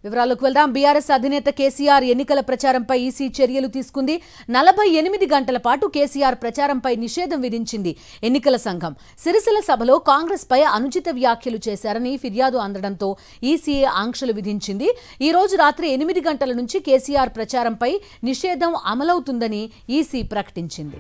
వివరాలకు వెళ్దాం. బీఆర్ఎస్ అధినేత కేసీఆర్ ఎన్నికల ప్రచారంపై ఈసీ చర్యలు తీసుకుంది. 48 గంటల పాటు కేసీఆర్ ప్రచారంపై నిషేధం విధించింది ఎన్నికల సంఘం. సిరిసిల్ల సభలో కాంగ్రెస్ పై అనుచిత వ్యాఖ్యలు చేశారని ఫిర్యాదు అందడంతో ఈసీ ఆంక్షలు విధించింది. ఈ రోజు రాత్రి 8 గంటల నుంచి కేసీఆర్ ప్రచారంపై నిషేధం అమలవుతుందని ఈసీ ప్రకటించింది.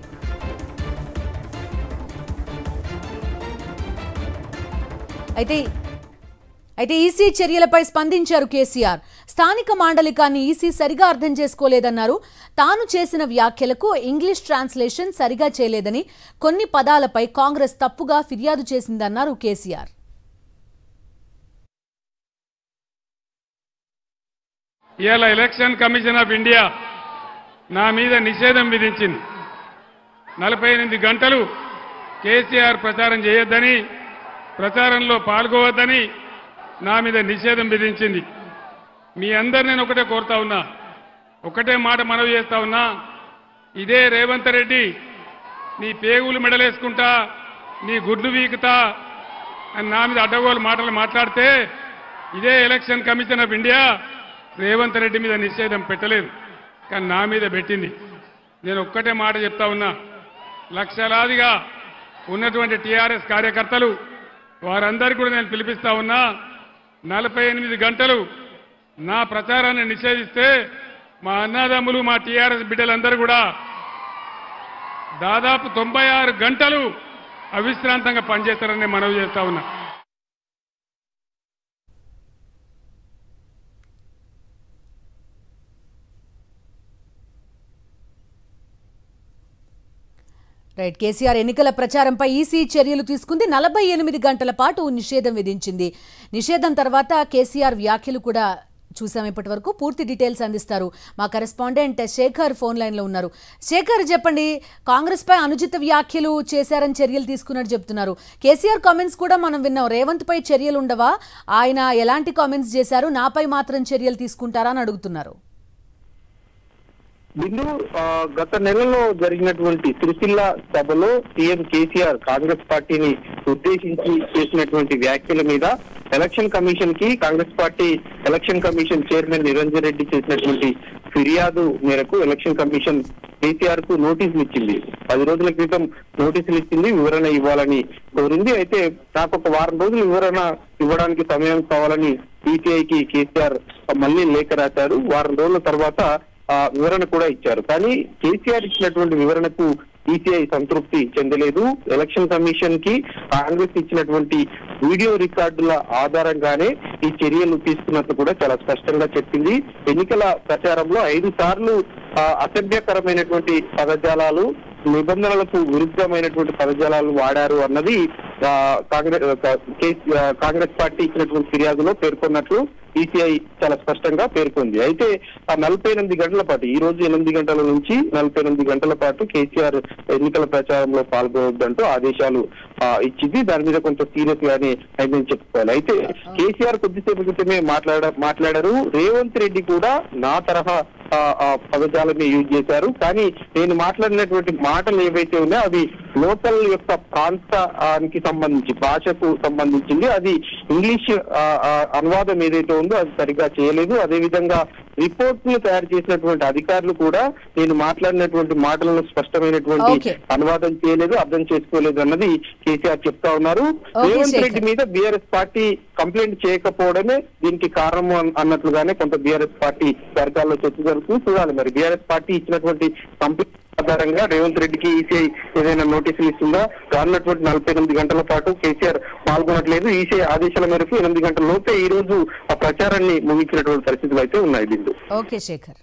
అయితే ఈసీ చర్యలపై స్పందించారు కేసీఆర్. స్థానిక మాండలికాన్ని ఈసీ సరిగా అర్థం చేసుకోలేదన్నారు. తాను చేసిన వ్యాఖ్యలకు ఇంగ్లీష్ ట్రాన్స్లేషన్ సరిగా చేయలేదని, కొన్ని పదాలపై కాంగ్రెస్ తప్పుగా ఫిర్యాదు చేసిందన్నారు కేసీఆర్. ఇవాళ ఎలక్షన్ కమిషన్ ఆఫ్ ఇండియా నా మీద నిషేధం విధించింది. 48 గంటలు కేసీఆర్ ప్రచారం చేయొద్దని, ప్రచారంలో పాల్గొవద్దని నా మీద నిషేధం విధించింది. మీ అందరు నేను ఒకటే కోరుతా ఉన్నా, ఒకటే మాట మనవి చేస్తా ఉన్నా. ఇదే రేవంత్ రెడ్డి నీ పేగులు మెడలేసుకుంటా, నీ గుడ్లు వీకుతా అని నా మీద అడ్డగోలు మాటలు మాట్లాడితే, ఇదే election commission of India Revanth Reddy మీద నిషేధం పెట్టలేదు, కానీ నా మీద పెట్టింది. నేను ఒక్కటే మాట చెప్తా ఉన్నా, లక్షలాదిగా ఉన్నటువంటి టీఆర్ఎస్ కార్యకర్తలు వారందరికీ కూడా నేను పిలిపిస్తా ఉన్నా. 48 గంటలు నా ప్రచారాన్ని నిషేధిస్తే మా అన్నదమ్ములు, మా టీఆర్ఎస్ బిడ్డలందరూ కూడా దాదాపు 96 గంటలు అవిశ్రాంతంగా పనిచేస్తారని మనవి చేస్తా ఉన్నా. రైట్. కేసీఆర్ ఎన్నికల ప్రచారంపై ఈసీ చర్యలు తీసుకుంది. 48 గంటల పాటు నిషేధం విధించింది. నిషేధం తర్వాత కేసీఆర్ వ్యాఖ్యలు కూడా చూసాం. ఇప్పటి వరకు పూర్తి డీటెయిల్స్ అందిస్తారు మా కరెస్పాండెంట్ శేఖర్ ఫోన్ లైన్లో ఉన్నారు. శేఖర్, చెప్పండి, కాంగ్రెస్ పై అనుచిత వ్యాఖ్యలు చేశారని చర్యలు తీసుకున్నట్టు చెప్తున్నారు. కేసీఆర్ కామెంట్స్ కూడా మనం విన్నాం. రేవంత్ పై చర్యలు ఉండవా? ఆయన ఎలాంటి కామెంట్స్ చేశారు? నాపై మాత్రం చర్యలు తీసుకుంటారా అని అడుగుతున్నారు. బిందు, గత నెలలో జరిగినటువంటి సిరిసిల్ల సభలో సీఎం కేసీఆర్ కాంగ్రెస్ పార్టీని ఉద్దేశించి చేసినటువంటి వ్యాఖ్యల మీద ఎలక్షన్ కమిషన్ కి Congress party election commission chairman Niranjan Reddy చేసినటువంటి ఫిర్యాదు మేరకు ఎలక్షన్ కమిషన్ కేసీఆర్ కు నోటీసులు ఇచ్చింది. 10 రోజుల క్రితం నోటీసులు ఇచ్చింది, వివరణ ఇవ్వాలని కోరింది. అయితే నాకు ఒక వారం రోజులు వివరణ ఇవ్వడానికి సమయం కావాలని ఈసీఐకి కేసీఆర్ మళ్ళీ లేఖ రాశారు. వారం రోజుల తర్వాత వివరణ కూడా ఇచ్చారు. కానీ కేసీఆర్ ఇచ్చినటువంటి వివరణకు ఈసీఐ సంతృప్తి చెందలేదు. ఎలక్షన్ కమిషన్ కి కాంగ్రెస్ ఇచ్చినటువంటి వీడియో రికార్డుల ఆధారంగానే ఈ చర్యలు తీసుకున్నట్టు కూడా చాలా స్పష్టంగా చెప్పింది. ఎన్నికల ప్రచారంలో 5 సార్లు అసభ్యకరమైనటువంటి పదజాలాలు, నిబంధనలకు విరుద్ధమైనటువంటి పదజాలాలు వాడారు అన్నది కాంగ్రెస్ పార్టీ ఇచ్చినటువంటి ఫిర్యాదులో పేర్కొన్నట్లు ఈసీఐ చాలా స్పష్టంగా పేర్కొంది. అయితే ఆ 48 గంటల పాటు, ఈ రోజు 8 గంటల నుంచి 48 గంటల పాటు కేసీఆర్ ఎన్నికల ప్రచారంలో పాల్గొనొద్దంటూ ఆదేశాలు ఇచ్చింది. దాని మీద కొంత సీరియస్ గానే నేను చెప్పుకోవాలి. అయితే కేసీఆర్ కొద్దిసేపు క్రితమే మాట్లాడారు. రేవంత్ రెడ్డి కూడా నా తరహా పదజాలని యూజ్ చేశారు. కానీ నేను మాట్లాడినటువంటి మాటలు ఏవైతే ఉన్నాయో అవి లోకల్ యొక్క ప్రాంతానికి సంబంధించి, భాషకు సంబంధించింది. అది ఇంగ్లీష్ అనువాదం ఏదైతే ఉందో అది సరిగా చేయలేదు. అదేవిధంగా రిపోర్ట్ను తయారు చేసినటువంటి అధికారులు కూడా నేను మాట్లాడినటువంటి మాటలను స్పష్టమైనటువంటి అనువాదం చేయలేదు, అర్థం చేసుకోలేదు అన్నది కేసీఆర్ చెప్తా ఉన్నారు. రేవంత్ రెడ్డి మీద బీఆర్ఎస్ పార్టీ కంప్లైంట్ చేయకపోవడమే దీనికి కారణం అన్నట్లుగానే కొంత బీఆర్ఎస్ పార్టీ వర్గాల్లో చర్చ జరుగుతుంది. చూడాలి మరి బీఆర్ఎస్ పార్టీ ఇచ్చినటువంటి కంప్లైంట్ ఆధారంగా రేవంత్ రెడ్డికి ఈసీఐ ఏదైనా నోటీసులు ఇస్తుందా? రానున్నటువంటి 48 గంటల పాటు కేసీఆర్ పాల్గొనట్లేదు. ఈసీఐ ఆదేశాల మేరకు 8 గంటల లోపే ఈ రోజు ఆ ప్రచారాన్ని ముగించినటువంటి పరిస్థితులు అయితే ఉన్నాయి. బిందు. ఓకే శేఖర్.